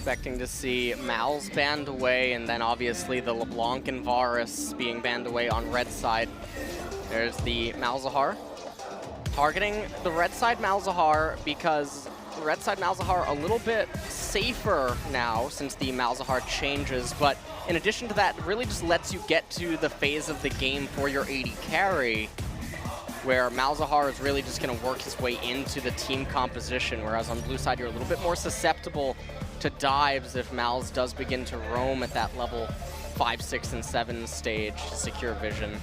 expecting to see Mal's banned away, and then obviously the LeBlanc and Varus being banned away on red side. There's the Malzahar. Targeting the red side Malzahar because the red side Malzahar a little bit safer now since the Malzahar changes, but in addition to that, it really just lets you get to the phase of the game for your AD carry, where Malzahar is really just going to work his way into the team composition, whereas on blue side you're a little bit more susceptible to dives if Malz does begin to roam at that level 5, 6, and 7 stage to secure vision.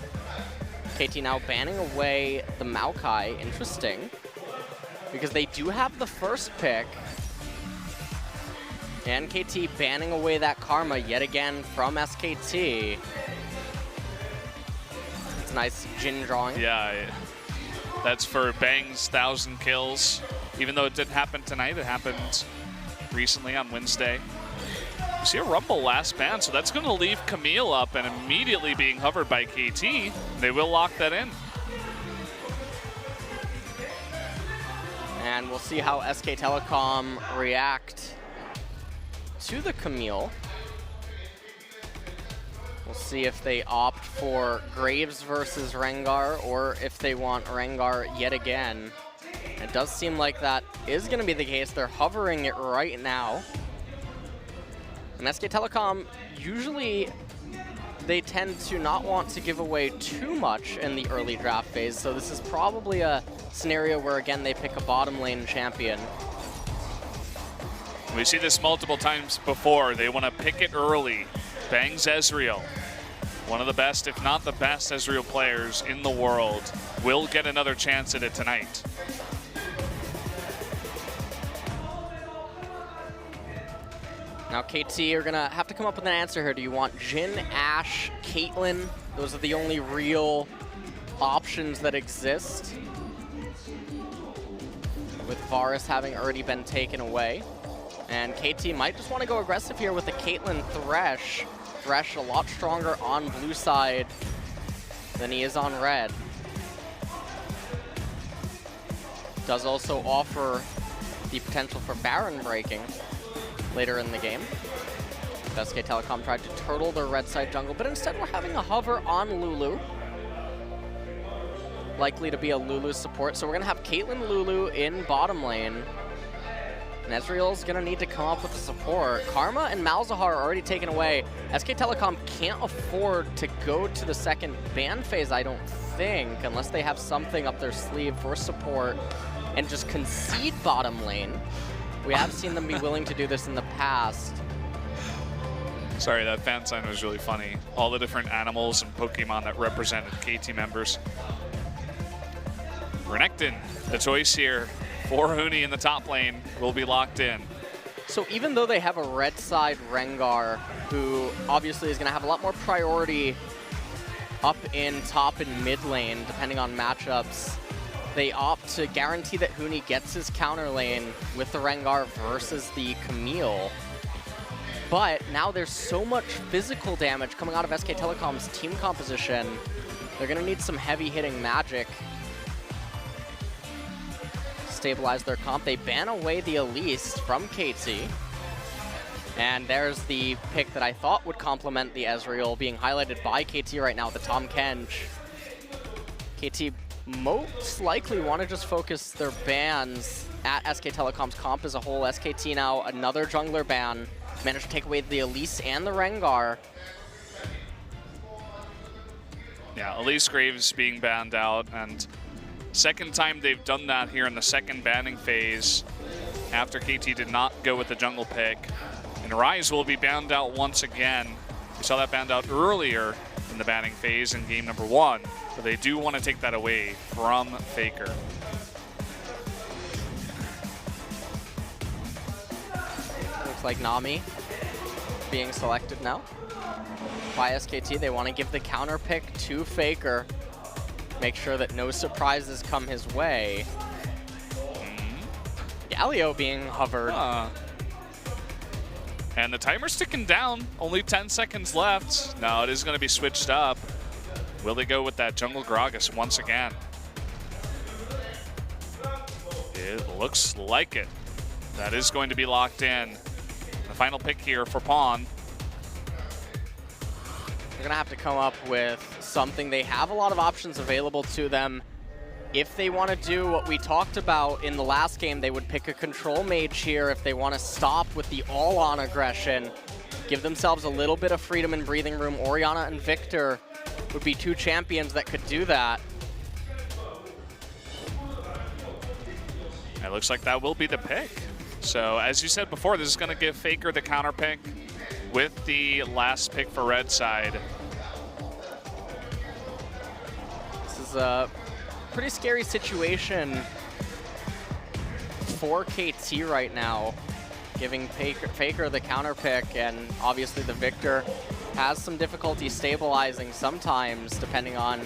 KT now banning away the Maokai. Interesting, because they do have the first pick. And KT banning away that Karma yet again from SKT. It's a nice Jhin drawing. Yeah, that's for Bang's 1,000 kills. Even though it didn't happen tonight, it happened recently on Wednesday. You see a Rumble last ban, so that's going to leave Camille up and immediately being hovered by KT. They will lock that in. And we'll see how SK Telecom react to the Camille. We'll see if they opt for Graves versus Rengar, or if they want Rengar yet again. It does seem like that is going to be the case. They're hovering it right now. And SK Telecom, usually they tend to not want to give away too much in the early draft phase, so this is probably a scenario where, again, they pick a bottom lane champion. We see this multiple times before. They want to pick it early. Bang's Ezreal, one of the best, if not the best Ezreal players in the world, will get another chance at it tonight. Now KT are gonna have to come up with an answer here. Do you want Jhin, Ashe, Caitlyn? Those are the only real options that exist, with Varus having already been taken away. And KT might just want to go aggressive here with the Caitlyn Thresh. Thresh a lot stronger on blue side than he is on red. Does also offer the potential for Baron breaking later in the game. SK Telecom tried to turtle their red side jungle, but instead we're having a hover on Lulu. Likely to be a Lulu support, so we're gonna have Caitlyn Lulu in bottom lane. And Ezreal's gonna need to come up with the support. Karma and Malzahar are already taken away. SK Telecom can't afford to go to the second ban phase, I don't think, unless they have something up their sleeve for support and just concede bottom lane. We have seen them be willing to do this in the past. Sorry, that fan sign was really funny. All the different animals and Pokemon that represented KT members. Renekton, the choice here for Huni in the top lane, will be locked in. So even though they have a red side Rengar, who obviously is going to have a lot more priority up in top and mid lane, depending on matchups, they opt to guarantee that Huni gets his counter lane with the Rengar versus the Camille. But now there's so much physical damage coming out of SK Telecom's team composition. They're going to need some heavy hitting magic to stabilize their comp. They ban away the Elise from KT. And there's the pick that I thought would complement the Ezreal, being highlighted by KT right now, the Tahm Kench. KT most likely want to just focus their bans at SK Telecom's comp as a whole. SKT now another jungler ban. Managed to take away the Elise and the Rengar. Yeah, Elise Graves being banned out, and second time they've done that here in the second banning phase after KT did not go with the jungle pick. And Ryze will be banned out once again. We saw that banned out earlier in the banning phase in game number 1. So they do want to take that away from Faker. Looks like Nami being selected now by SKT. They want to give the counter pick to Faker. Make sure that no surprises come his way. Galio being hovered. And the timer's ticking down. Only 10 seconds left. Now it is going to be switched up. Will they go with that jungle Gragas once again? It looks like it. That is going to be locked in. The final pick here for Pawn. They're going to have to come up with something. They have a lot of options available to them. If they want to do what we talked about in the last game, they would pick a control mage here if they want to stop with the all-on aggression, give themselves a little bit of freedom and breathing room. Orianna and Victor would be two champions that could do that. It looks like that will be the pick. So as you said before, this is going to give Faker the counter pick with the last pick for red side. This is a pretty scary situation for KT right now, giving Faker the counter pick, and obviously the Victor has some difficulty stabilizing sometimes depending on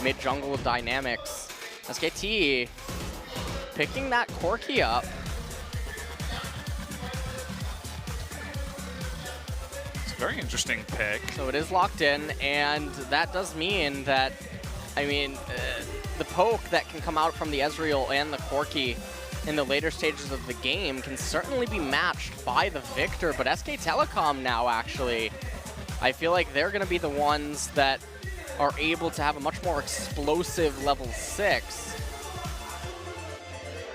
mid-jungle dynamics. SKT picking that Corki up. It's a very interesting pick. So it is locked in, and that does mean that, I mean, the poke that can come out from the Ezreal and the Corki in the later stages of the game can certainly be matched by the Victor, but SK Telecom now, actually, I feel like they're going to be the ones that are able to have a much more explosive level 6.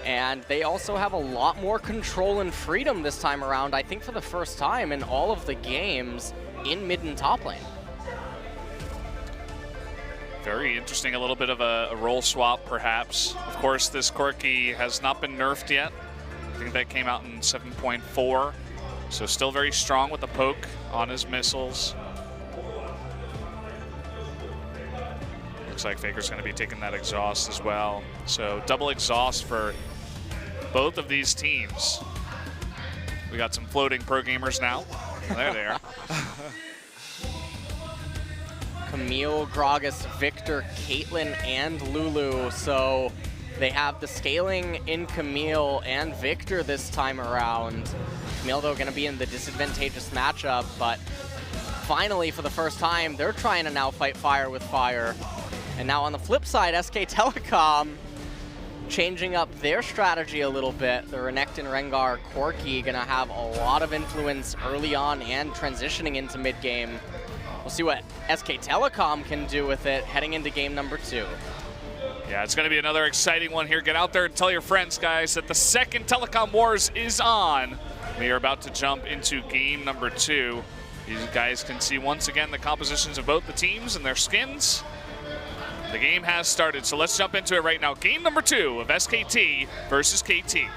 And they also have a lot more control and freedom this time around, I think for the first time in all of the games in mid and top lane. Very interesting, a little bit of a role swap perhaps. Of course, this Corki has not been nerfed yet. I think that came out in 7.4. So still very strong with the poke on his missiles. Looks like Faker's going to be taking that exhaust as well. So double exhaust for both of these teams. We got some floating pro gamers now. There they are. Camille, Gragas, Victor, Caitlyn, and Lulu. So they have the scaling in Camille and Victor this time around. Camille, though, going to be in the disadvantageous matchup, but finally, for the first time, they're trying to now fight fire with fire. And now on the flip side, SK Telecom changing up their strategy a little bit. The Renekton, Rengar, Corki going to have a lot of influence early on and transitioning into mid-game. We'll see what SK Telecom can do with it heading into game number 2. Yeah, it's going to be another exciting one here. Get out there and tell your friends, guys, that the second Telecom Wars is on. We are about to jump into game number 2. You guys can see once again the compositions of both the teams and their skins. The game has started, so let's jump into it right now. Game number 2 of SKT versus KT.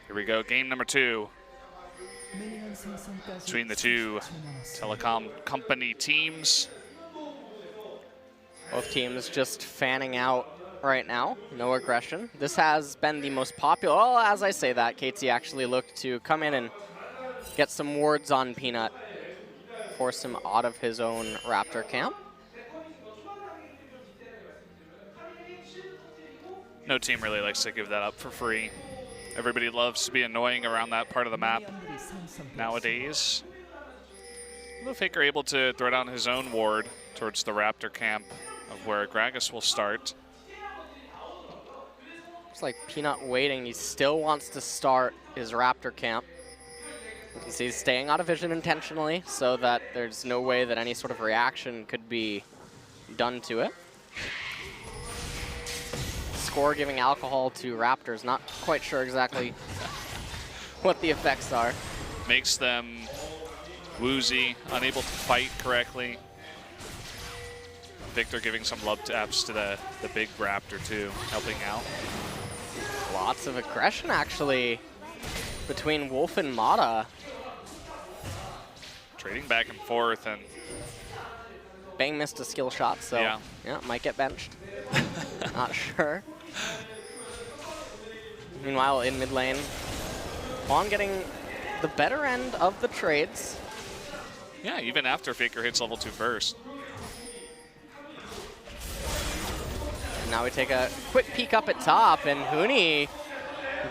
Here we go, game number 2 between the two telecom company teams. Both teams just fanning out right now, no aggression. This has been the most popular, well, as I say that, KT actually looked to come in and get some wards on Peanut, force him out of his own Raptor camp. No team really likes to give that up for free. Everybody loves to be annoying around that part of the map nowadays. Although Faker able to throw down his own ward towards the Raptor camp of where Gragas will start. It's like Peanut waiting. He still wants to start his Raptor camp. You can see he's staying out of vision intentionally so that there's no way that any sort of reaction could be done to it. Score giving alcohol to Raptors. Not quite sure exactly what the effects are. Makes them woozy, unable to fight correctly. Victor giving some love taps to the big Raptor too, helping out. Lots of aggression actually between Wolf and Mata. Trading back and forth, and Bang missed a skill shot, so yeah might get benched. Not sure. Meanwhile, in mid lane, Juan getting the better end of the trades. Yeah, even after Faker hits level 2 first. Now we take a quick peek up at top, and Huni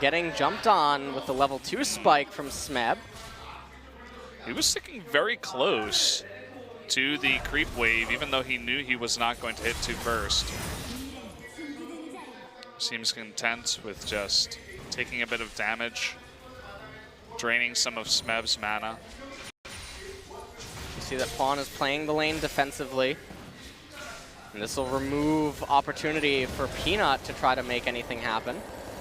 getting jumped on with the level 2 spike from Smeb. He was sticking very close to the creep wave, even though he knew he was not going to hit 2 first. Seems content with just taking a bit of damage, draining some of Smeb's mana. You see that Pawn is playing the lane defensively. And this will remove opportunity for Peanut to try to make anything happen.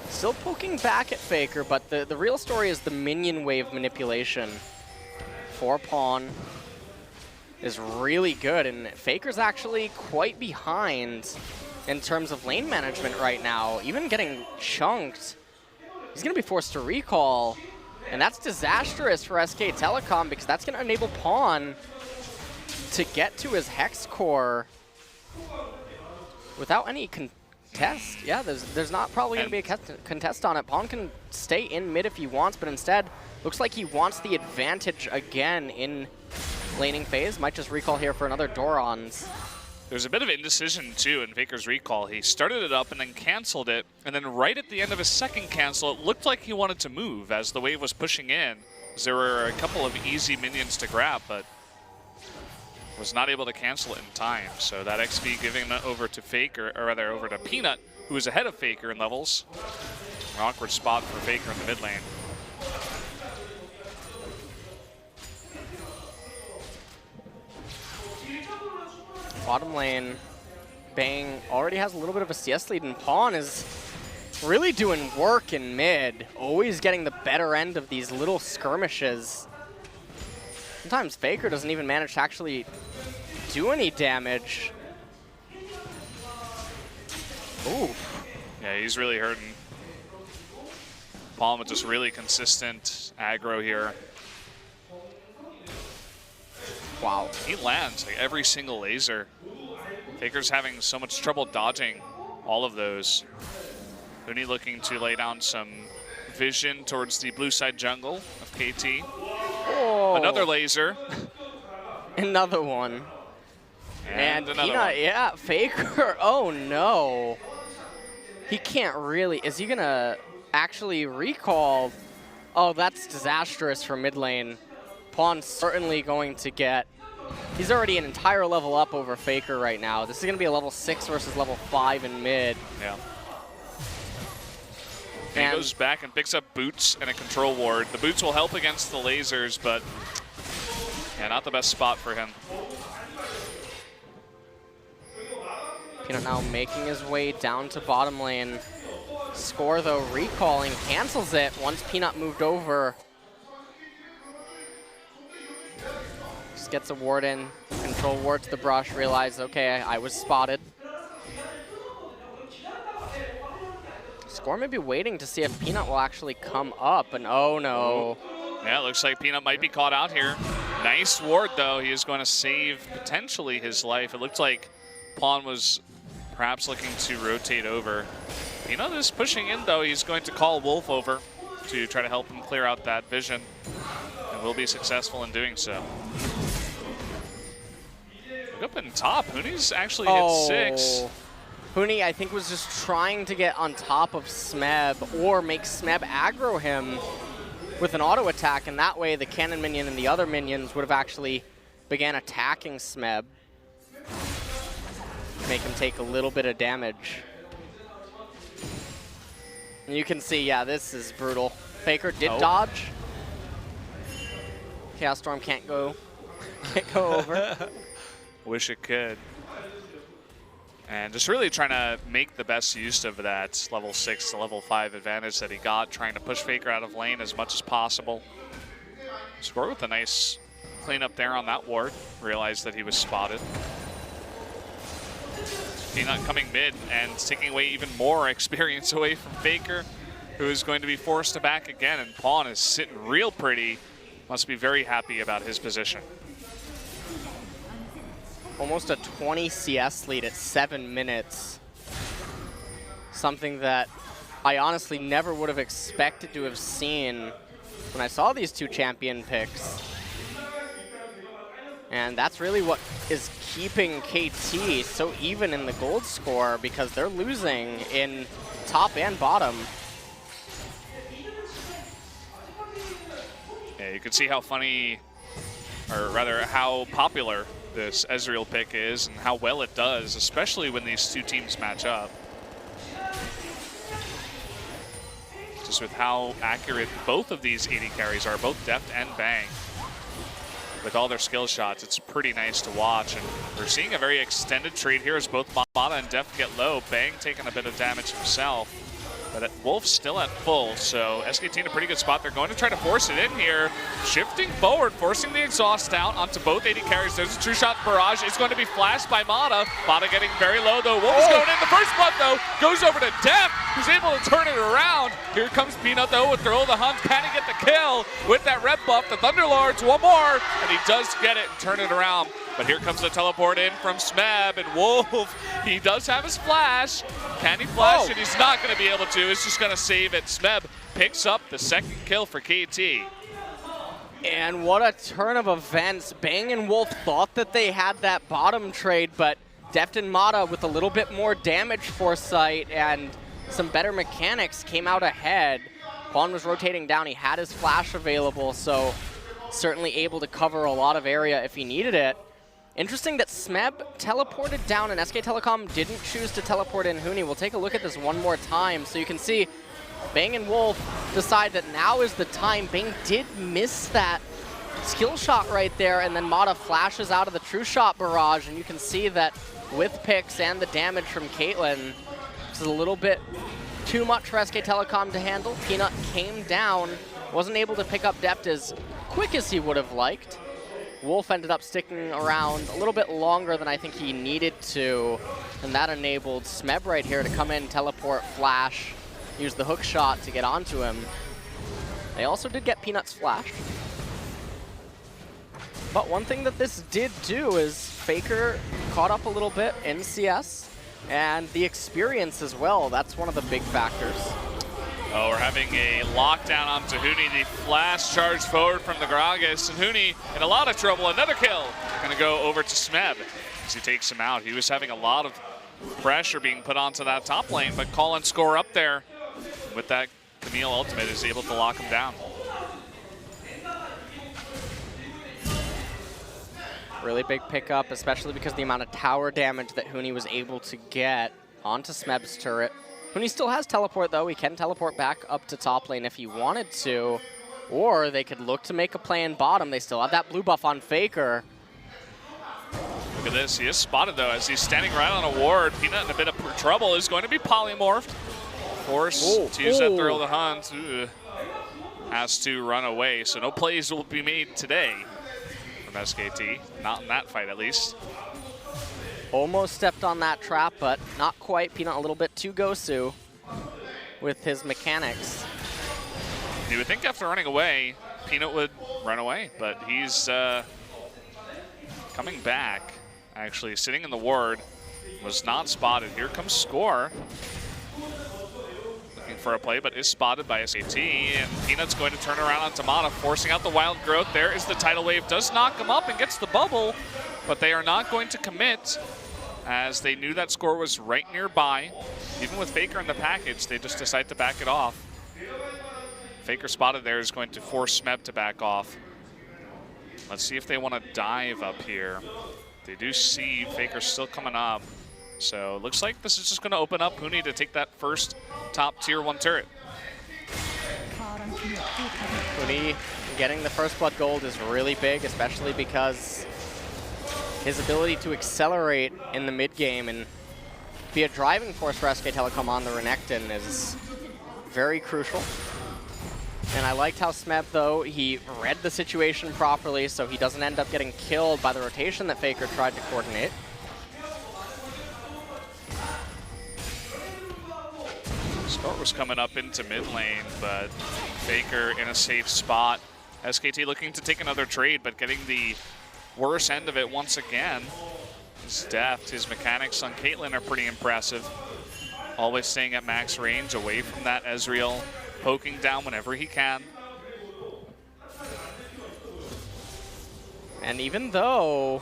Still poking back at Faker, but the real story is the minion wave manipulation for Pawn is really good, and Faker's actually quite behind in terms of lane management right now. Even getting chunked, he's going to be forced to recall, and that's disastrous for SK Telecom because that's going to enable Pawn to get to his Hex Core without any contest. Yeah, there's not probably going to be a contest on it. Pawn can stay in mid if he wants, but instead looks like he wants the advantage again in laning phase. Might just recall here for another Doran's. There's a bit of indecision too in Faker's recall. He started it up and then canceled it, and then right at the end of his second cancel, it looked like he wanted to move as the wave was pushing in. There were a couple of easy minions to grab, but was not able to cancel it in time. So that XP giving it over to Faker, or rather over to Peanut, who is ahead of Faker in levels. An awkward spot for Faker in the mid lane. Bottom lane, Bang already has a little bit of a CS lead, and Pawn is really doing work in mid, always getting the better end of these little skirmishes. Sometimes Faker doesn't even manage to actually do any damage. Ooh. Yeah, he's really hurting. Pawn with just really consistent aggro here. Wow. He lands like every single laser. Faker's having so much trouble dodging all of those. Huni looking to lay down some vision towards the blue side jungle of KT. Oh. Another laser. Another one. And another Peanut, one. yeah, Faker, oh no. He can't really, is he gonna actually recall? Oh, that's disastrous for mid lane. Pawn's certainly going to get, he's already an entire level up over Faker right now. This is gonna be a level 6 versus level 5 in mid. Yeah. And he goes back and picks up boots and a control ward. The boots will help against the lasers, but yeah, not the best spot for him. Peanut now making his way down to bottom lane. Score though, recalling, cancels it once Peanut moved over. Just gets a ward in, control ward to the brush, realize, okay, I was spotted. Score may be waiting to see if Peanut will actually come up, and oh no. Yeah, looks like Peanut might be caught out here. Nice ward though, he is going to save potentially his life. It looked like Pawn was perhaps looking to rotate over. Peanut is pushing in though, he's going to call Wolf over to try to help him clear out that vision, and will be successful in doing so. Look up in top, Huni's actually hit 6. Huni, I think, was just trying to get on top of Smeb or make Smeb aggro him with an auto attack, and that way the cannon minion and the other minions would have actually began attacking Smeb. Make him take a little bit of damage. And you can see, yeah, this is brutal. Faker did dodge. Chaos Storm can't go over. Wish it could. And just really trying to make the best use of that level 6 to level 5 advantage that he got, trying to push Faker out of lane as much as possible. Score with a nice cleanup there on that ward. Realized that he was spotted. Peanut coming mid and taking away even more experience away from Faker, who is going to be forced to back again. And Pawn is sitting real pretty. Must be very happy about his position. Almost a 20 CS lead at 7 minutes. Something that I honestly never would have expected to have seen when I saw these two champion picks. And that's really what is keeping KT so even in the gold score, because they're losing in top and bottom. Yeah, you can see how funny, or rather how popular this Ezreal pick is and how well it does, especially when these two teams match up. Just with how accurate both of these AD carries are, both Deft and Bang. With all their skill shots, it's pretty nice to watch. And we're seeing a very extended trade here as both Mata and Deft get low. Bang taking a bit of damage himself. But Wolf's still at full, so SKT in a pretty good spot. They're going to try to force it in here. Shifting forward, forcing the exhaust out onto both AD carries. There's a true shot barrage. It's going to be flashed by Mata. Mata getting very low, though. Wolf is going in. The first blood, though, goes over to Deft, who's able to turn it around. Here comes Peanut, though, with Thrill of the Hunt. Can he get the kill with that red buff? The Thunderlords, one more, and he does get it and turn it around. But here comes the teleport in from Smeb, and Wolf, he does have his flash. Can he flash it? He's not going to be able to. He's just going to save it. Smeb picks up the second kill for KT. And what a turn of events. Bang and Wolf thought that they had that bottom trade, but Deft and Mata with a little bit more damage foresight and some better mechanics came out ahead. Quan was rotating down. He had his flash available, so certainly able to cover a lot of area if he needed it. Interesting that Smeb teleported down and SK Telecom didn't choose to teleport in Huni. We'll take a look at this one more time. So you can see Bang and Wolf decide that now is the time. Bang did miss that skill shot right there, and then Mata flashes out of the true shot barrage, and you can see that with picks and the damage from Caitlyn, this is a little bit too much for SK Telecom to handle. Peanut came down, wasn't able to pick up Deft as quick as he would have liked. Wolf ended up sticking around a little bit longer than I think he needed to, and that enabled Smeb right here to come in, teleport, flash, use the hook shot to get onto him. They also did get Peanut's flash. But one thing that this did do is Faker caught up a little bit in CS, and the experience as well. That's one of the big factors. Oh, we're having a lockdown onto Huni. The flash charge forward from the Gragas, and Huni in a lot of trouble. Another kill. Going to go over to Smeb as he takes him out. He was having a lot of pressure being put onto that top lane, but call and score up there with that Camille ultimate is able to lock him down. Really big pickup, especially because the amount of tower damage that Huni was able to get onto Smeb's turret. Huni still has teleport, though. He can teleport back up to top lane if he wanted to, or they could look to make a play in bottom. They still have that blue buff on Faker. Look at this. He is spotted, though, as he's standing right on a ward. Peanut in a bit of trouble is going to be polymorphed. Forced to use that Thrill of the Hunt. Has to run away, so no plays will be made today from SKT. Not in that fight, at least. Almost stepped on that trap, but not quite. Peanut a little bit too Gosu with his mechanics. You would think after running away, Peanut would run away, but he's coming back. Actually, sitting in the ward, was not spotted. Here comes Score. Looking for a play, but is spotted by SKT, and Peanut's going to turn around onto Mata, forcing out the wild growth. There is the tidal wave, does knock him up and gets the bubble, but they are not going to commit, as they knew that Score was right nearby. Even with Faker in the package, they just decide to back it off. Faker spotted there is going to force Smeb to back off. Let's see if they want to dive up here. They do see Faker still coming up. So it looks like this is just going to open up Huni to take that first top tier 1 turret. Huni getting the first blood gold is really big, especially because his ability to accelerate in the mid game and be a driving force for SK Telecom on the Renekton is very crucial. And I liked how Smeb, though, he read the situation properly so he doesn't end up getting killed by the rotation that Faker tried to coordinate. Scott was coming up into mid lane, but Faker in a safe spot. SKT looking to take another trade, but getting the worse end of it once again. His deft, his mechanics on Caitlyn are pretty impressive. Always staying at max range, away from that Ezreal, poking down whenever he can. And even though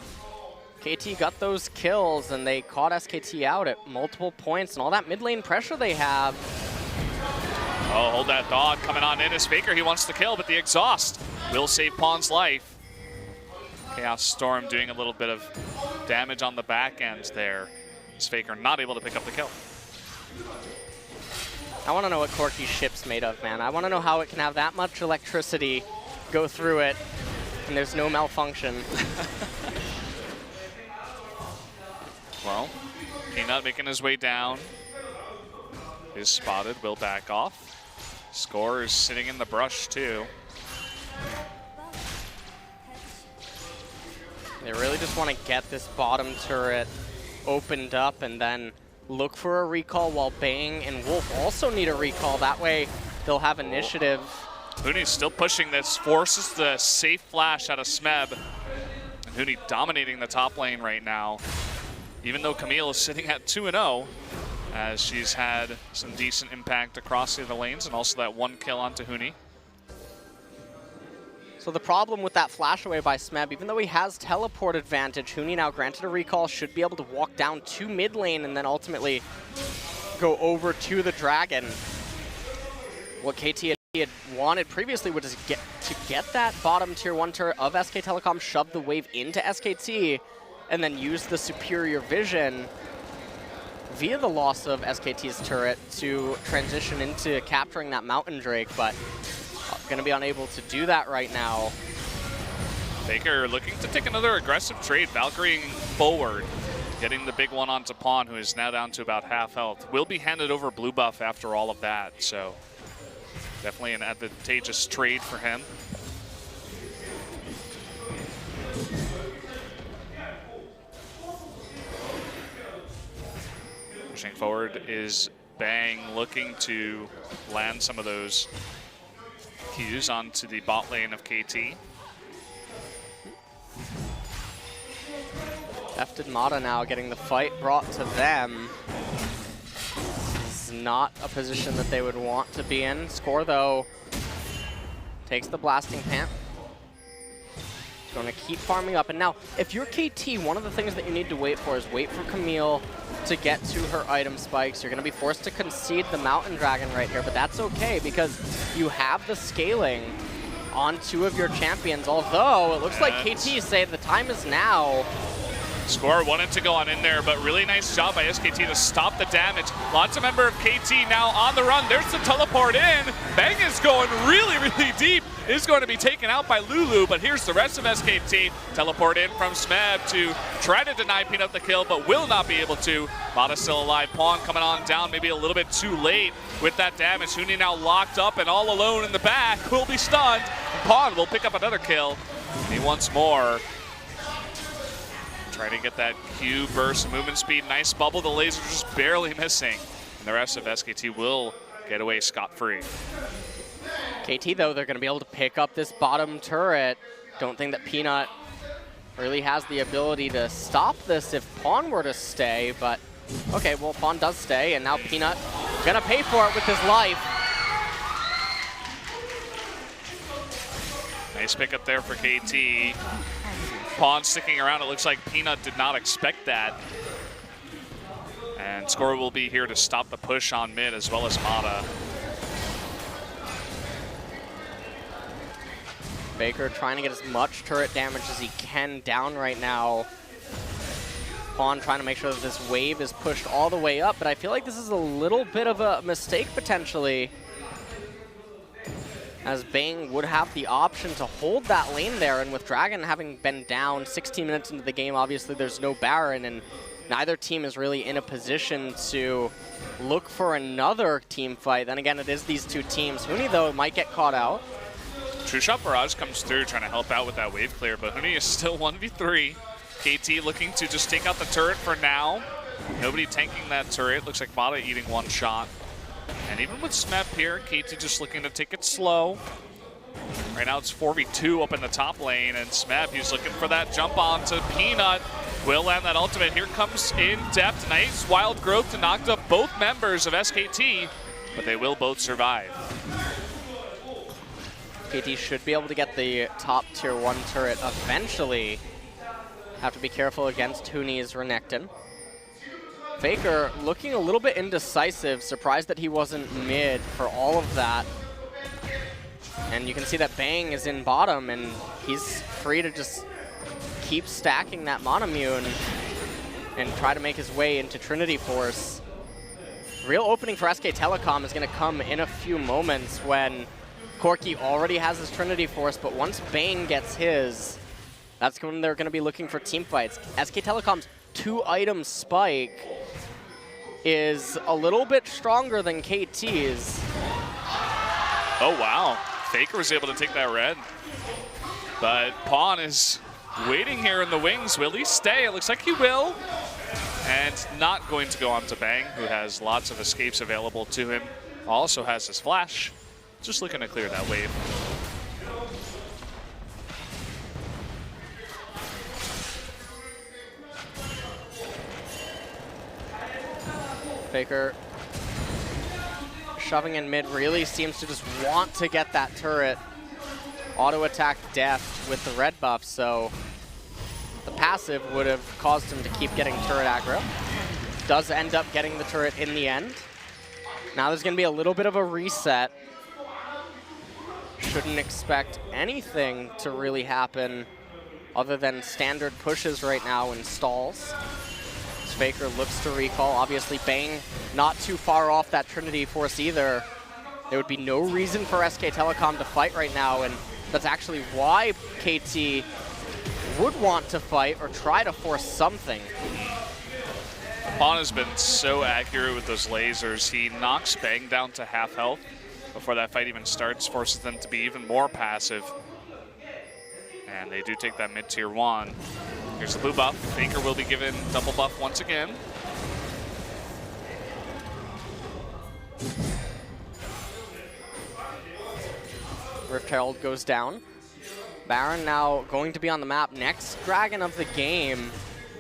KT got those kills and they caught SKT out at multiple points and all that mid lane pressure they have. Oh, hold that dog coming on in as Faker. He wants to kill, but the exhaust will save Pawn's life. Chaos Storm doing a little bit of damage on the back end there. As Faker not able to pick up the kill. I want to know what Corki's ship's made of, man. I want to know how it can have that much electricity go through it and there's no malfunction. Well, Peanut making his way down. Is spotted, will back off. Score is sitting in the brush too. They really just want to get this bottom turret opened up and then look for a recall while Bang and Wolf also need a recall. That way they'll have initiative. Huni's still pushing this, forces the safe flash out of Smeb. And Huni dominating the top lane right now. Even though Camille is sitting at 2-0, as she's had some decent impact across the other lanes and also that one kill onto Huni. So the problem with that flash away by Smeb, even though he has teleport advantage, Huni now granted a recall, should be able to walk down to mid lane and then ultimately go over to the dragon. What KT had wanted previously was to get that bottom tier 1 turret of SK Telecom, shove the wave into SKT, and then use the superior vision via the loss of SKT's turret to transition into capturing that Mountain Drake, but going to be unable to do that right now. Baker looking to take another aggressive trade, Valkyrieing forward, getting the big one onto Pawn, who is now down to about half health. Will be handed over blue buff after all of that, so definitely an advantageous trade for him. Pushing forward is Bang, looking to land some of those Qs onto the bot lane of KT. Left and Mata now getting the fight brought to them. This is not a position that they would want to be in. Score, though, takes the blasting pant. Going to keep farming up. And now, if you're KT, one of the things that you need to wait for is wait for Camille to get to her item spikes. You're going to be forced to concede the Mountain Dragon right here, but that's okay because you have the scaling on 2 of your champions, although it looks like KT say the time is now. Score wanted to go on in there, but really nice job by SKT to stop the damage. Lots of member of KT now on the run. There's the teleport in. Bang is going really, really deep. Is going to be taken out by Lulu, but here's the rest of SKT. Teleport in from Smeb to try to deny Peanut the kill, but will not be able to. Mata still alive. Pawn coming on down, maybe a little bit too late with that damage. Huni now locked up and all alone in the back. Will be stunned. Pawn will pick up another kill. He wants more. Trying to get that Q burst movement speed. Nice bubble. The laser just barely missing. And the rest of SKT will get away scot-free. KT, though, they're going to be able to pick up this bottom turret. Don't think that Peanut really has the ability to stop this if Pawn were to stay, but okay, well, Pawn does stay, and now Peanut going to pay for it with his life. Nice pickup there for KT. Pawn sticking around. It looks like Peanut did not expect that. And Score will be here to stop the push on mid as well as Mata. Baker trying to get as much turret damage as he can down right now. Pawn trying to make sure that this wave is pushed all the way up, but I feel like this is a little bit of a mistake potentially, as Bang would have the option to hold that lane there, and with Dragon having been down 16 minutes into the game, obviously there's no Baron, and neither team is really in a position to look for another team fight. Then again, it is these 2 teams. Huni, though, might get caught out. True Shot Barrage comes through trying to help out with that wave clear, but Huni is still 1v3. KT looking to just take out the turret for now. Nobody tanking that turret. Looks like Mata eating 1 shot. And even with Smep here, KT just looking to take it slow. Right now it's 4v2 up in the top lane, and Smep, he's looking for that jump on to Peanut. Will land that ultimate. Here comes in depth. Nice wild growth to knock up both members of SKT, but they will both survive. KT should be able to get the top tier 1 turret eventually. Have to be careful against Huni's Renekton. Faker looking a little bit indecisive, surprised that he wasn't mid for all of that. And you can see that Bang is in bottom, and he's free to just keep stacking that Monomune and try to make his way into Trinity Force. Real opening for SK Telecom is going to come in a few moments when Corki already has his Trinity Force, but once Bang gets his, that's when they're going to be looking for team fights. SK Telecom's 2-item spike is a little bit stronger than KT's. Oh, wow. Faker was able to take that red. But Pawn is waiting here in the wings. Will he stay? It looks like he will. And not going to go on to Bang, who has lots of escapes available to him. Also has his flash. Just looking to clear that wave. Faker shoving in mid really seems to just want to get that turret auto attack deft with the red buff, so the passive would have caused him to keep getting turret aggro. Does end up getting the turret in the end. Now there's going to be a little bit of a reset. Shouldn't expect anything to really happen other than standard pushes right now in stalls. Faker looks to recall. Obviously, Bang not too far off that Trinity Force either. There would be no reason for SK Telecom to fight right now, and that's actually why KT would want to fight or try to force something. Pawn has been so accurate with those lasers. He knocks Bang down to half health before that fight even starts, forces them to be even more passive. And they do take that mid-tier 1. Here's the blue buff. Faker will be given double buff once again. Rift Herald goes down. Baron now going to be on the map. Next dragon of the game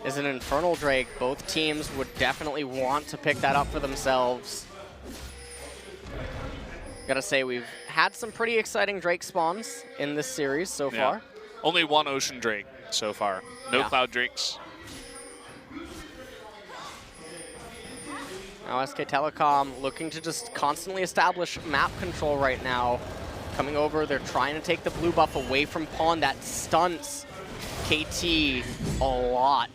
is an Infernal Drake. Both teams would definitely want to pick that up for themselves. Gotta say, we've had some pretty exciting Drake spawns in this series so far. Only one Ocean Drake so far. No Cloud Drakes. Now SK Telecom looking to just constantly establish map control right now. Coming over, they're trying to take the blue buff away from Pawn. That stunts KT a lot.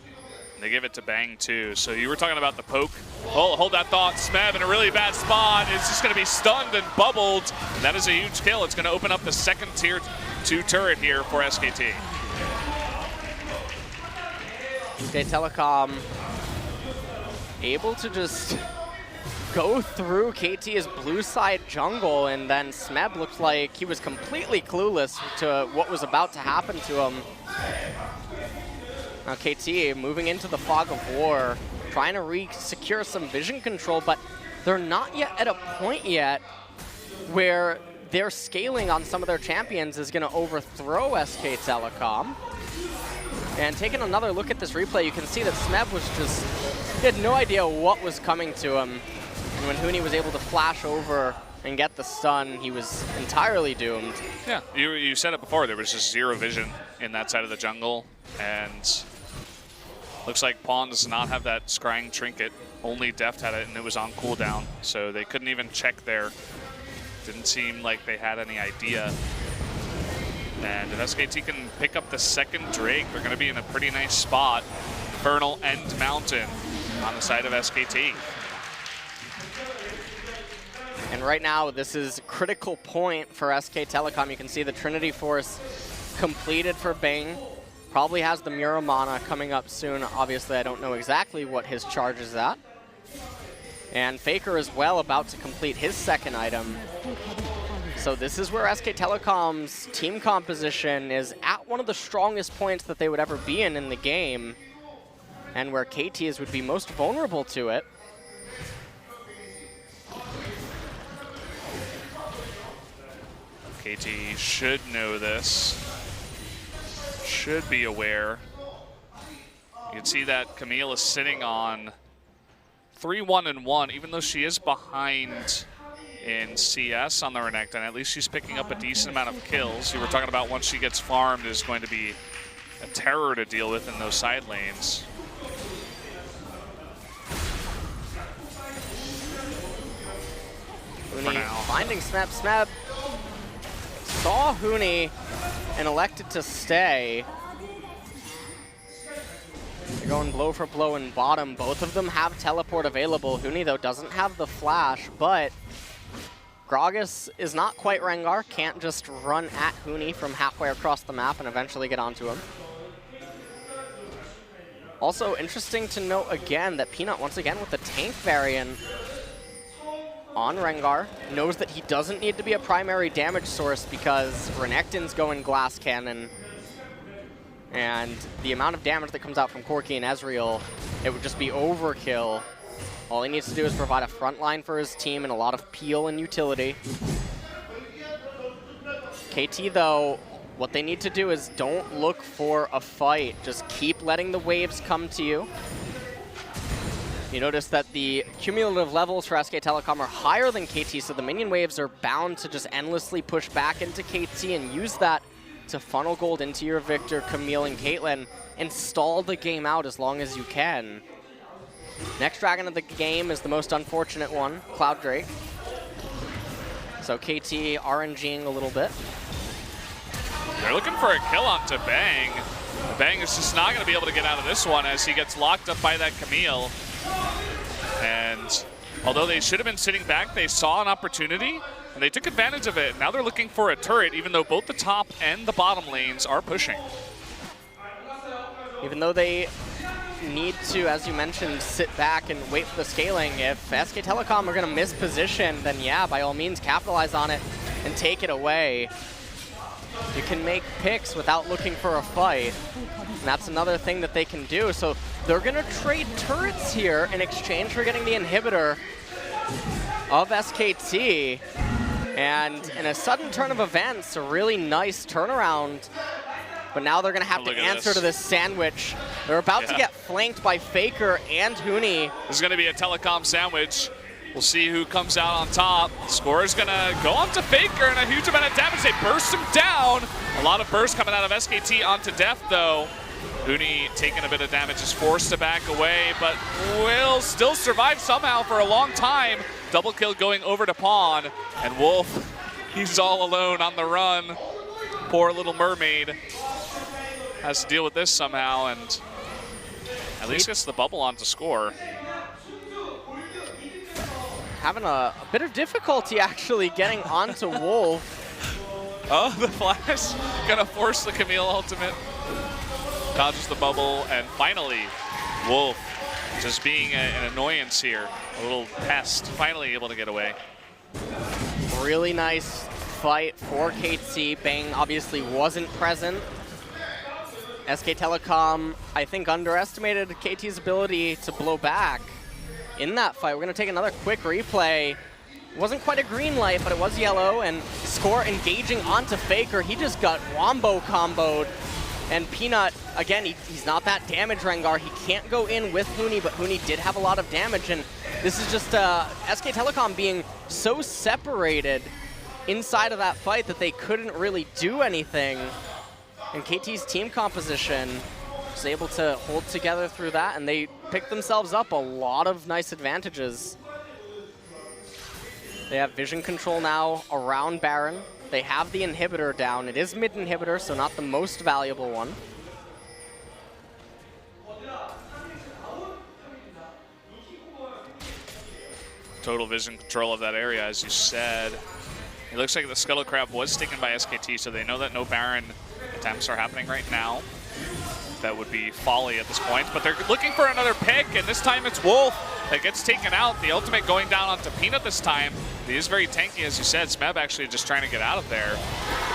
They give it to Bang too. So you were talking about the poke. Oh, hold that thought. Smeb in a really bad spot. It's just going to be stunned and bubbled. That is a huge kill. It's going to open up the second tier 2 turret here for SKT. SK Telecom able to just go through KT's blue side jungle, and then Smeb looked like he was completely clueless to what was about to happen to him. Now KT moving into the fog of war, trying to re-secure some vision control, but they're not yet at a point yet where their scaling on some of their champions is going to overthrow SK Telecom. And taking another look at this replay, you can see that Smeb was just, he had no idea what was coming to him. And when Huni was able to flash over and get the stun, he was entirely doomed. Yeah, you said it before, there was just zero vision in that side of the jungle, and looks like Pawn does not have that scrying trinket. Only Deft had it, and it was on cooldown, so they couldn't even check there. Didn't seem like they had any idea. And if SKT can pick up the second Drake, they're going to be in a pretty nice spot. Infernal and Mountain on the side of SKT. And right now, this is a critical point for SK Telecom. You can see the Trinity Force completed for Bang. Probably has the Muramana coming up soon. Obviously, I don't know exactly what his charge is at. And Faker as well, about to complete his second item. So this is where SK Telecom's team composition is at one of the strongest points that they would ever be in the game, and where KT's would be most vulnerable to it. KT should know this, should be aware. You can see that Camille is sitting on 3-1-1, even though she is behind in CS on the Renekton. At least she's picking up a decent amount of kills. You were talking about once she gets farmed is going to be a terror to deal with in those side lanes. Huni finding Smeb. Smeb saw Huni and elected to stay. They're going blow for blow in bottom. Both of them have teleport available. Huni, though, doesn't have the flash, but Gragas is not quite Rengar. Can't just run at Huni from halfway across the map and eventually get onto him. Also, interesting to note again that Peanut, once again, with the tank variant on Rengar, knows that he doesn't need to be a primary damage source because Renekton's going Glass Cannon. And the amount of damage that comes out from Corki and Ezreal, it would just be overkill. All he needs to do is provide a front line for his team and a lot of peel and utility. KT, though, what they need to do is don't look for a fight. Just keep letting the waves come to you. You notice that the cumulative levels for SK Telecom are higher than KT, so the minion waves are bound to just endlessly push back into KT and use that to funnel gold into your Victor, Camille, and Caitlyn and stall the game out as long as you can. Next dragon of the game is the most unfortunate one, Cloud Drake. So KT RNGing a little bit. They're looking for a kill onto Bang. Bang is just not going to be able to get out of this one as he gets locked up by that Camille. And although they should have been sitting back, they saw an opportunity and they took advantage of it. Now they're looking for a turret, even though both the top and the bottom lanes are pushing. Even though they need to, as you mentioned, sit back and wait for the scaling, if SK Telecom are going to miss position, then yeah, by all means, capitalize on it and take it away. You can make picks without looking for a fight, and that's another thing that they can do. So they're going to trade turrets here in exchange for getting the inhibitor of SKT. And in a sudden turn of events, a really nice turnaround. But now they're going to have to answer to this sandwich. They're about to get flanked by Faker and Huni. This is going to be a Telecom sandwich. We'll see who comes out on top. Score is going to go on to Faker and a huge amount of damage. They burst him down. A lot of burst coming out of SKT onto Deft, though. Huni taking a bit of damage, is forced to back away, but will still survive somehow for a long time. Double kill going over to Pawn. And Wolf, he's all alone on the run. Poor little mermaid has to deal with this somehow, and at least gets the bubble on to score. Having a bit of difficulty actually getting onto Wolf. Oh, the flash gonna force the Camille ultimate. Dodges the bubble, and finally, Wolf just being an annoyance here. A little pest, finally able to get away. Really nice fight for KT. Bang obviously wasn't present. SK Telecom, I think, underestimated KT's ability to blow back in that fight. We're going to take another quick replay. It wasn't quite a green light, but it was yellow, and Score engaging onto Faker. He just got wombo comboed. And Peanut, again, he's not that damage Rengar. He can't go in with Huni, but Huni did have a lot of damage. And this is just SK Telecom being so separated inside of that fight that they couldn't really do anything. And KT's team composition was able to hold together through that, and they picked themselves up a lot of nice advantages. They have vision control now around Baron. They have the inhibitor down. It is mid inhibitor, so not the most valuable one. Total vision control of that area, as you said. It looks like the Scuttle Crab was taken by SKT, so they know that no Baron attempts are happening right now. That would be folly at this point, but they're looking for another pick, and this time it's Wolf that gets taken out. The ultimate going down onto Peanut this time. He is very tanky, as you said. Smeb actually just trying to get out of there.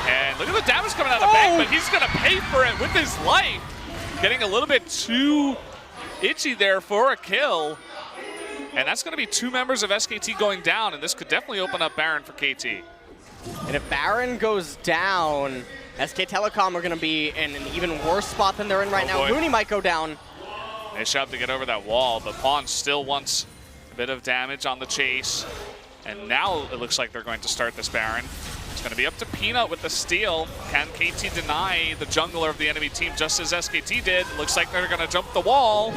And look at the damage coming out of Bang, but he's going to pay for it with his life. Getting a little bit too itchy there for a kill. And that's going to be two members of SKT going down, and this could definitely open up Baron for KT. And if Baron goes down, SK Telecom are going to be in an even worse spot than they're in right now. Huni might go down. Nice job to get over that wall, but Pawn still wants a bit of damage on the chase. And now it looks like they're going to start this Baron. It's going to be up to Peanut with the steal. Can KT deny the jungler of the enemy team just as SKT did? Looks like they're going to jump the wall.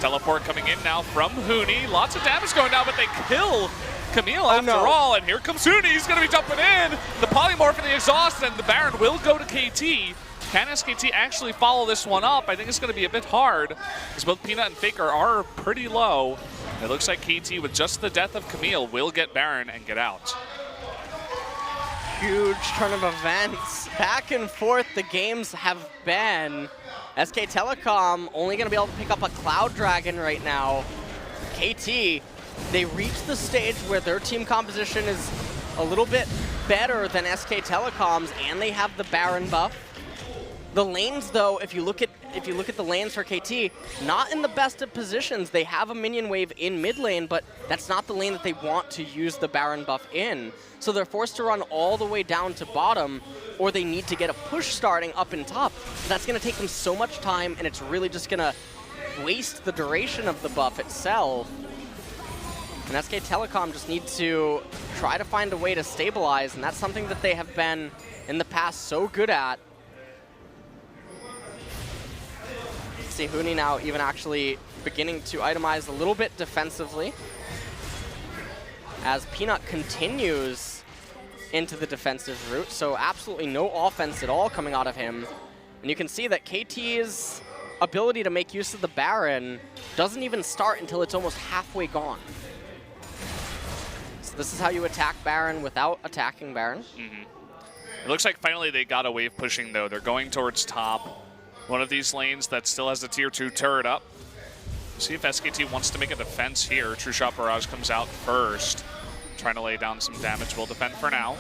Teleport coming in now from Huni. Lots of damage going down, but they kill Camille after all. And here comes Huni. He's going to be jumping in. The polymorph and the exhaust, and the Baron will go to KT. Can SKT actually follow this one up? I think it's going to be a bit hard because both Peanut and Faker are pretty low. It looks like KT, with just the death of Camille, will get Baron and get out. Huge turn of events. Back and forth the games have been. SK Telecom only going to be able to pick up a Cloud Dragon right now. KT, they reached the stage where their team composition is a little bit better than SK Telecom's, and they have the Baron buff. The lanes, though, if you look at the lanes for KT, not in the best of positions. They have a minion wave in mid lane, but that's not the lane that they want to use the Baron buff in. So they're forced to run all the way down to bottom, or they need to get a push starting up in top. That's going to take them so much time, and it's really just going to waste the duration of the buff itself. And SK Telecom just need to try to find a way to stabilize, and that's something that they have been, in the past, so good at. See Huni now even actually beginning to itemize a little bit defensively as Peanut continues into the defensive route, so absolutely no offense at all coming out of him. And you can see that KT's ability to make use of the Baron doesn't even start until it's almost halfway gone. So this is how you attack Baron without attacking Baron. It looks like finally they got a wave pushing, though. They're going towards top. One of these lanes that still has the tier 2 turret up. See if SKT wants to make a defense here. True Shot Barrage comes out first. Trying to lay down some damage. We'll defend for now.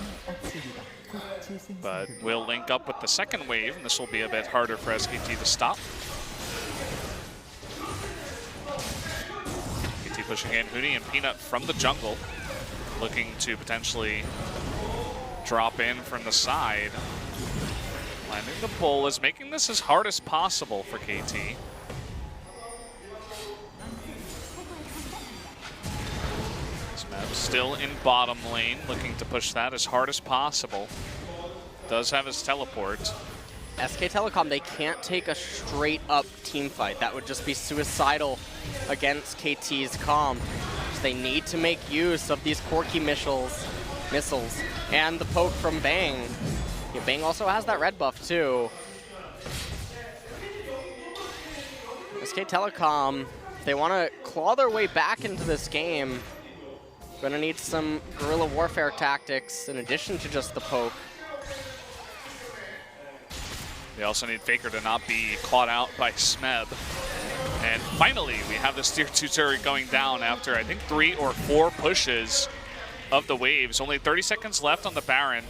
But we'll link up with the second wave, and this will be a bit harder for SKT to stop. SKT pushing in Huni and Peanut from the jungle. Looking to potentially drop in from the side. Landing the pull is making this as hard as possible for KT. Smeb still in bottom lane, looking to push that as hard as possible. Does have his teleport. SK Telecom, they can't take a straight up team fight. That would just be suicidal against KT's comp. So they need to make use of these quirky missiles and the poke from Bang. Yeah, Bang also has that red buff too. SK Telecom, if they want to claw their way back into this game, gonna need some guerrilla warfare tactics in addition to just the poke. They also need Faker to not be caught out by Smeb. And finally, we have this tier 2 turret going down after, I think, 3 or 4 pushes of the waves. Only 30 seconds left on the Baron.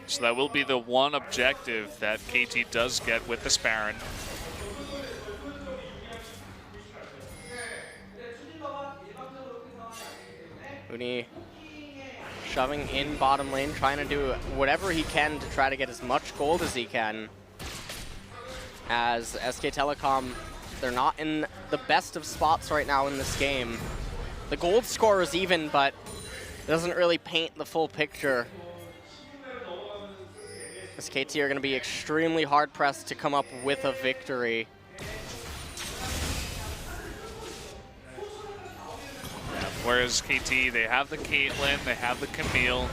So that will be the one objective that KT does get with this Baron. Huni shoving in bottom lane, trying to do whatever he can to try to get as much gold as he can. As SK Telecom, they're not in the best of spots right now in this game. The gold score is even, but it doesn't really paint the full picture. SKT are going to be extremely hard-pressed to come up with a victory. Whereas KT, they have the Caitlyn, they have the Camille,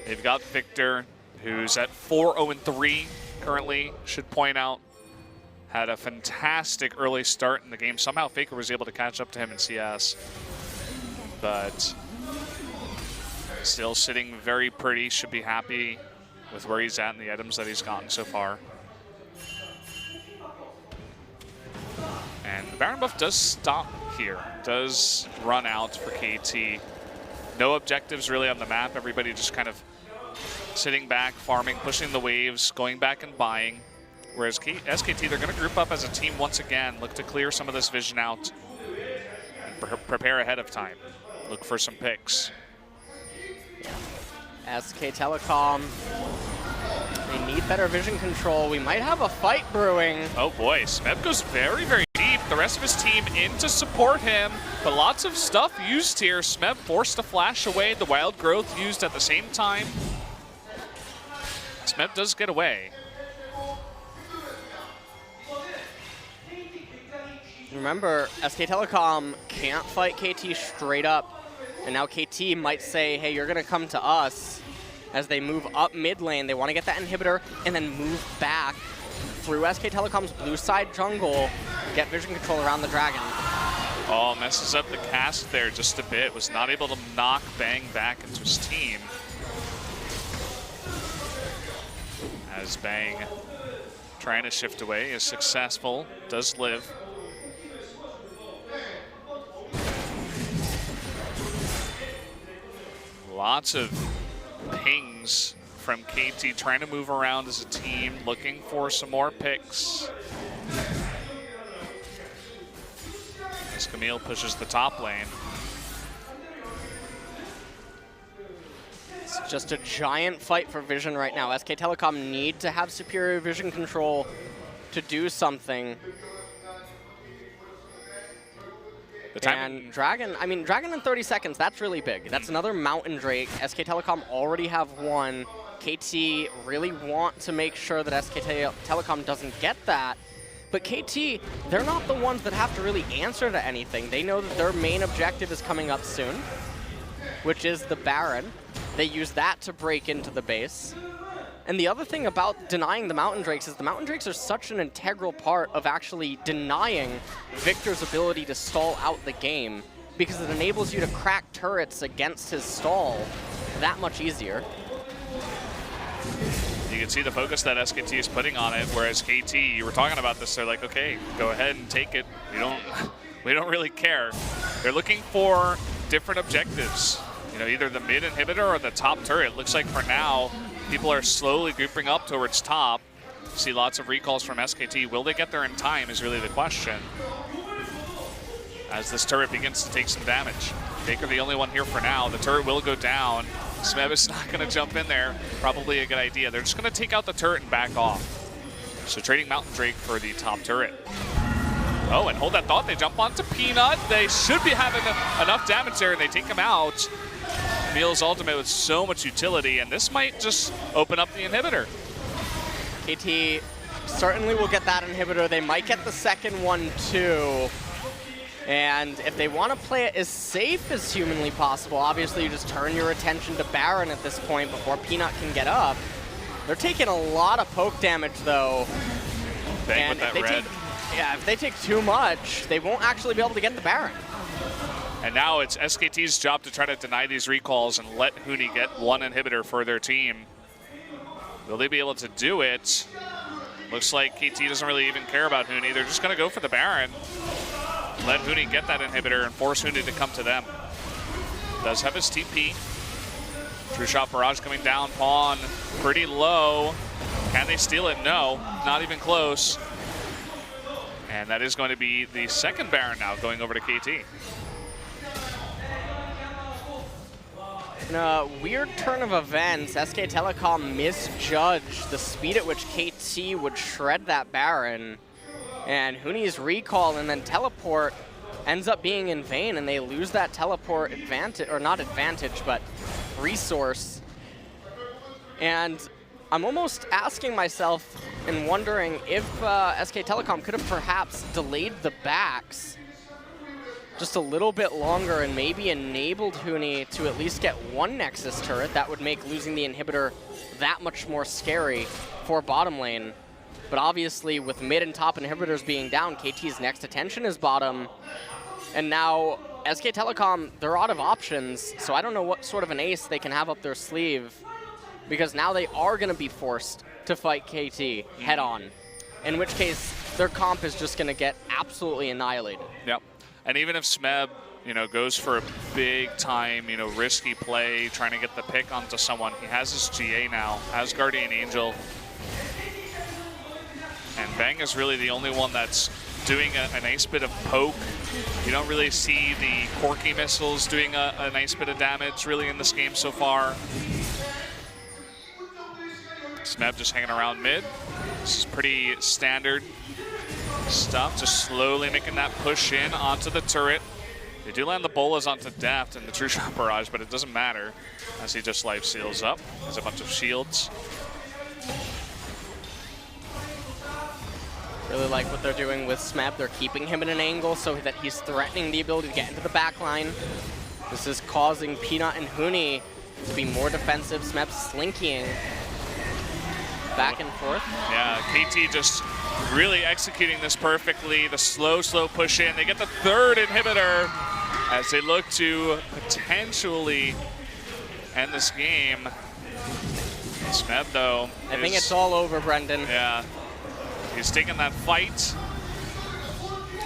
they've got Victor, who's at 4-0-3 currently, should point out. Had a fantastic early start in the game. Somehow Faker was able to catch up to him in CS. But still sitting very pretty, should be happy with where he's at and the items that he's gotten so far. And the Baron buff does stop here, does run out for KT. No objectives really on the map, everybody just kind of sitting back, farming, pushing the waves, going back and buying. Whereas SKT, they're going to group up as a team once again, look to clear some of this vision out, and prepare ahead of time. Look for some picks. SK Telecom, they need better vision control. We might have a fight brewing. Oh boy, Smeb goes very, very deep. the rest of his team in to support him, but lots of stuff used here. Smeb forced to flash away, the Wild Growth used at the same time. Smeb does get away. Remember, SK Telecom can't fight KT straight up, and now KT might say, hey, you're gonna come to us. As they move up mid lane, they wanna get that inhibitor and then move back through SK Telecom's blue side jungle, get vision control around the dragon. Oh, messes up the cast there just a bit. Was not able to knock Bang back into his team. As Bang trying to shift away is successful, does live. Lots of pings from KT trying to move around as a team, looking for some more picks. As Camille pushes the top lane. It's just a giant fight for vision right now. SK Telecom need to have superior vision control to do something. And Dragon, I mean, Dragon in 30 seconds, that's really big. That's another Mountain Drake. SK Telecom already have one. KT really want to make sure that SK Telecom doesn't get that. But KT, they're not the ones that have to really answer to anything. They know that their main objective is coming up soon, which is the Baron. They use that to break into the base. And the other thing about denying the Mountain Drakes is the Mountain Drakes are such an integral part of actually denying Victor's ability to stall out the game, because it enables you to crack turrets against his stall that much easier. You can see the focus that SKT is putting on it, whereas KT, you were talking about this, they're like, okay, go ahead and take it. We don't really care. They're looking for different objectives. You know, either the mid inhibitor or the top turret. Looks like for now, people are slowly grouping up towards top. See lots of recalls from SKT. Will they get there in time is really the question. As this turret begins to take some damage. Baker the only one here for now. The turret will go down. Smeb is not going to jump in there. Probably a good idea. They're just going to take out the turret and back off. So trading Mountain Drake for the top turret. Oh, and hold that thought. They jump onto Peanut. They should be having enough damage there, and they take him out. Camille's ultimate with so much utility, and this might just open up the inhibitor. KT certainly will get that inhibitor. They might get the second one too. And if they want to play it as safe as humanly possible, obviously you just turn your attention to Baron at this point before Peanut can get up. They're taking a lot of poke damage though. Bang with that red. If they take too much, they won't actually be able to get the Baron. And now it's SKT's job to try to deny these recalls and let Huni get one inhibitor for their team. Will they be able to do it? Looks like KT doesn't really even care about Huni. They're just going to go for the Baron. Let Huni get that inhibitor and force Huni to come to them. Does have his TP. True Shot Barrage coming down. Pawn pretty low. Can they steal it? No, not even close. And that is going to be the second Baron now going over to KT. In a weird turn of events, SK Telecom misjudged the speed at which KT would shred that Baron. And Huni's recall and then teleport ends up being in vain, and they lose that teleport advantage, or not advantage, but resource. And I'm almost asking myself and wondering if SK Telecom could have perhaps delayed the backs just a little bit longer and maybe enabled Huni to at least get one Nexus turret. That would make losing the inhibitor that much more scary for bottom lane. But obviously, with mid and top inhibitors being down, KT's next attention is bottom. And now, SK Telecom, they're out of options, so I don't know what sort of an ace they can have up their sleeve, because now they are going to be forced to fight KT head-on, in which case their comp is just going to get absolutely annihilated. Yep. And even if Smeb, goes for a big-time, risky play, trying to get the pick onto someone, he has his GA now, has Guardian Angel. And Bang is really the only one that's doing a nice bit of poke. You don't really see the Corki missiles doing a nice bit of damage really in this game so far. Smeb just hanging around mid. This is pretty standard Stuff just slowly making that push in onto the turret. They do land the bolas onto Deft and the True Shot Barrage, but it doesn't matter as he just life seals up. Has a bunch of shields. Really like what they're doing with Smeb. They're keeping him in an angle so that he's threatening the ability to get into the back line. This is causing Peanut and Huni to be more defensive. Smeb slinkying back and forth. Yeah, KT just really executing this perfectly. The slow push in. They get the third inhibitor as they look to potentially end this game. Smeb, though, I think it's all over, Brendan. Yeah. He's taking that fight.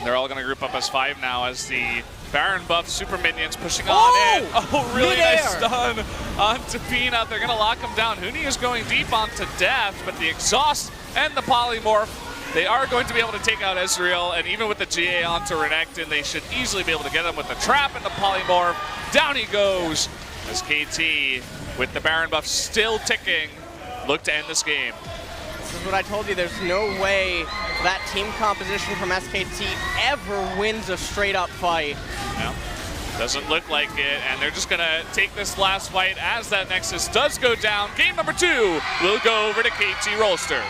They're all going to group up as 5 now as the Baron buff super minions pushing on in. Oh, really nice stun onto Peanut. They're going to lock him down. Huni is going deep onto Death, but the exhaust and the polymorph, they are going to be able to take out Ezreal, and even with the GA onto Renekton, they should easily be able to get him with the trap and the polymorph. Down he goes as KT, with the Baron buff still ticking, look to end this game. This is what I told you. There's no way that team composition from SKT ever wins a straight-up fight. No, doesn't look like it, and they're just going to take this last fight as that Nexus does go down. Game number 2 will go over to KT Rolster.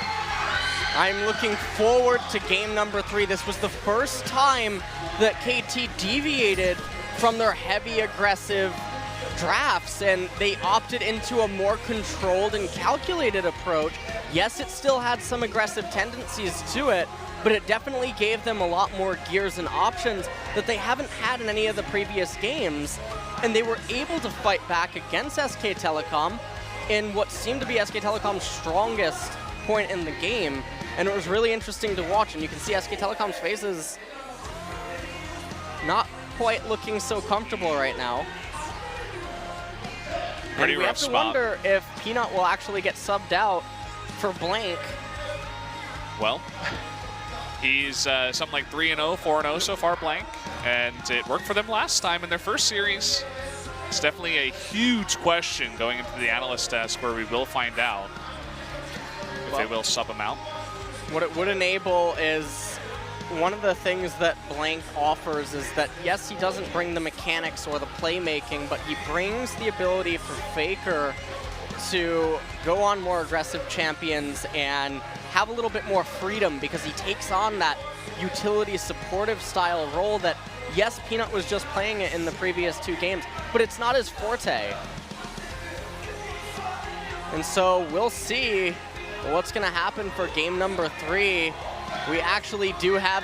I'm looking forward to game number 3. This was the first time that KT deviated from their heavy aggressive drafts, and they opted into a more controlled and calculated approach. Yes, it still had some aggressive tendencies to it, but it definitely gave them a lot more gears and options that they haven't had in any of the previous games, and they were able to fight back against SK Telecom in what seemed to be SK Telecom's strongest point in the game, and it was really interesting to watch, and you can see SK Telecom's faces not quite looking so comfortable right now. Pretty and we rough have to spot. wonder if Peanut will actually get subbed out for Blank. Well, he's something like 3-0, 4-0 so far, Blank, and it worked for them last time in their first series. It's definitely a huge question going into the analyst desk, where we will find out if they will sub him out. What it would enable is, one of the things that Blank offers is that, yes, he doesn't bring the mechanics or the playmaking, but he brings the ability for Faker to go on more aggressive champions and have a little bit more freedom, because he takes on that utility supportive style role that, yes, Peanut was just playing it in the previous 2 games, but it's not his forte. And so we'll see what's going to happen for game number 3. We actually do have